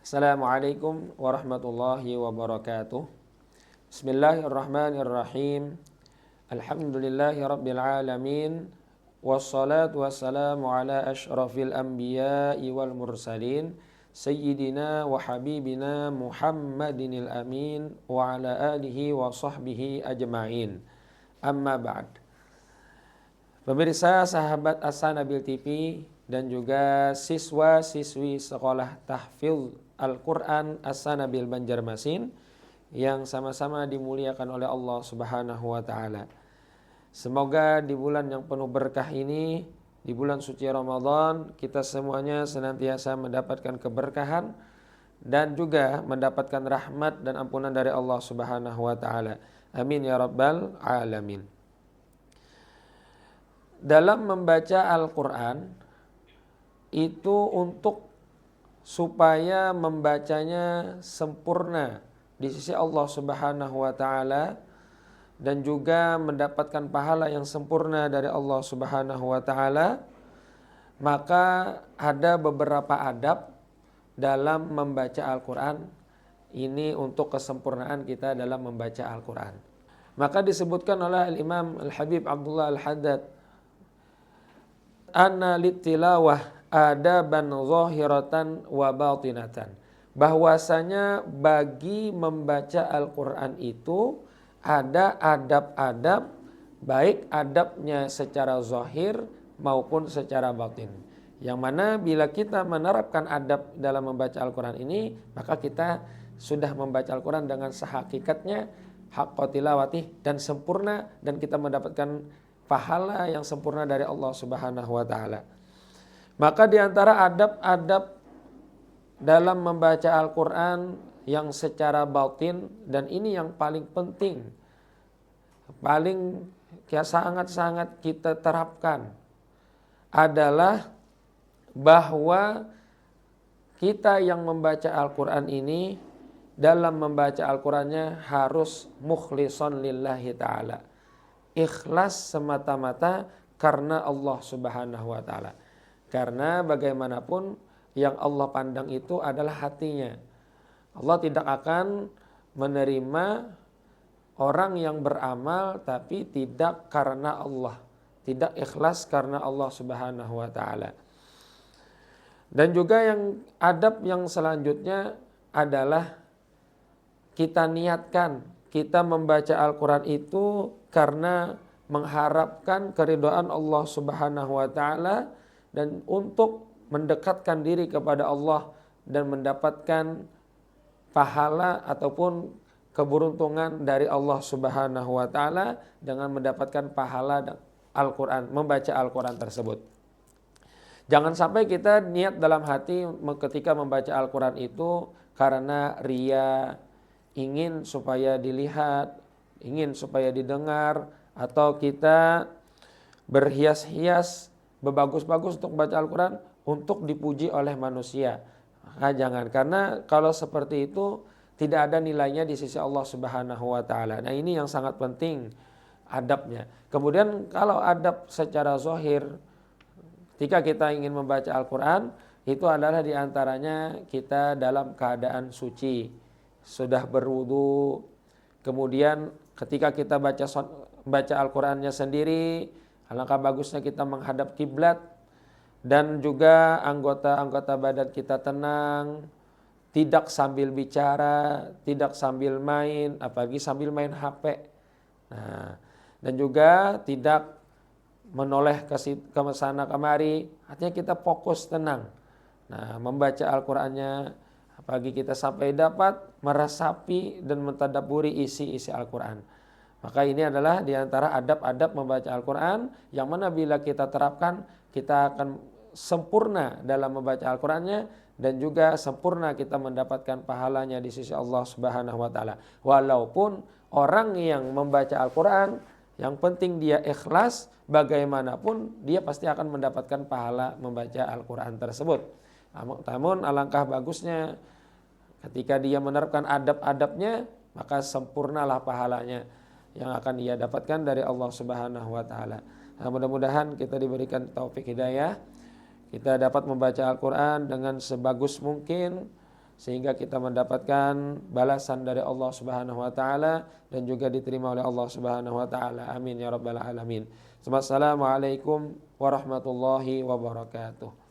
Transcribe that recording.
Assalamualaikum warahmatullahi wabarakatuh. Bismillahirrahmanirrahim. Alhamdulillahi rabbil alamin. Wassalatu wassalamu ala ashrafil anbiya'i wal mursalin Sayyidina wa habibina Muhammadinil amin wa ala alihi wa sahbihi ajma'in. Amma ba'd. Pemirsa sahabat As-Sanabil TV dan juga siswa-siswi sekolah tahfidz Al-Quran As-Sanabil Banjarmasin yang sama-sama dimuliakan oleh Allah Subhanahu wa taala. Semoga di bulan yang penuh berkah ini, di bulan suci Ramadan, kita semuanya senantiasa mendapatkan keberkahan dan juga mendapatkan rahmat dan ampunan dari Allah Subhanahu wa taala. Amin ya rabbal alamin. Dalam membaca Al-Quran itu untuk supaya membacanya sempurna di sisi Allah Subhanahu wa taala dan juga mendapatkan pahala yang sempurna dari Allah Subhanahu wa taala, maka ada beberapa adab dalam membaca Al-Quran. Ini untuk kesempurnaan kita dalam membaca Al-Quran. Maka disebutkan oleh Al-Imam Al-Habib Abdullah Al-Haddad, anna littilawah adaban zahiratan wa batinatan, bahwasanya bagi membaca Al-Quran itu ada adab-adab, baik adabnya secara zahir maupun secara batin. Yang mana bila kita menerapkan adab dalam membaca Al-Quran ini, maka kita sudah membaca Al-Quran dengan sehakikatnya, haqqa tilawati, dan sempurna, dan kita mendapatkan pahala yang sempurna dari Allah Subhanahu wa taala. Maka di antara adab-adab dalam membaca Al-Quran yang secara batin, dan ini yang paling penting, paling sangat-sangat kita terapkan, adalah bahwa kita yang membaca Al-Quran ini, dalam membaca Al-Qurannya harus mukhlishon lillahi ta'ala, ikhlas semata-mata karena Allah Subhanahu wa ta'ala. Karena bagaimanapun yang Allah pandang itu adalah hatinya. Allah tidak akan menerima orang yang beramal tapi tidak karena Allah, tidak ikhlas karena Allah Subhanahu wa taala. Dan juga yang adab yang selanjutnya adalah kita niatkan kita membaca Al-Quran itu karena mengharapkan keridhaan Allah Subhanahu wa taala dan untuk mendekatkan diri kepada Allah dan mendapatkan pahala ataupun keberuntungan dari Allah Subhanahu wa taala dengan mendapatkan pahala Al-Quran, membaca Al-Quran tersebut. Jangan sampai kita niat dalam hati ketika membaca Al-Quran itu karena riya, ingin supaya dilihat, ingin supaya didengar, atau kita berhias-hias, berbagus-bagus untuk baca Al-Quran untuk dipuji oleh manusia. Nah, jangan, karena kalau seperti itu tidak ada nilainya di sisi Allah Subhanahu wa taala. Nah, ini yang sangat penting adabnya. Kemudian kalau adab secara zahir, ketika kita ingin membaca Al-Quran, itu adalah diantaranya kita dalam keadaan suci, sudah berwudu. Kemudian ketika kita baca Al-Qurannya sendiri, alangkah bagusnya kita menghadap kiblat, dan juga anggota-anggota badan kita tenang, tidak sambil bicara, tidak sambil main, apalagi sambil main HP. Nah, dan juga tidak menoleh ke sana kemari, artinya kita fokus tenang. Nah, membaca Al-Qurannya, apalagi kita sampai dapat meresapi dan mentadabburi isi-isi Al-Quran. Maka ini adalah diantara adab-adab membaca Al-Quran yang mana bila kita terapkan, kita akan sempurna dalam membaca Al-Qurannya dan juga sempurna kita mendapatkan pahalanya di sisi Allah Subhanahu wa taala. Walaupun orang yang membaca Al-Quran, yang penting dia ikhlas, bagaimanapun dia pasti akan mendapatkan pahala membaca Al-Quran tersebut. Namun alangkah bagusnya ketika dia menerapkan adab-adabnya, maka sempurnalah pahalanya yang akan ia dapatkan dari Allah Subhanahu wa taala. Nah, mudah-mudahan kita diberikan taufik hidayah, kita dapat membaca Al-Quran dengan sebagus mungkin, sehingga kita mendapatkan balasan dari Allah Subhanahu wa taala dan juga diterima oleh Allah Subhanahu wa taala. Amin ya rabbal alamin. Assalamualaikum warahmatullahi wabarakatuh.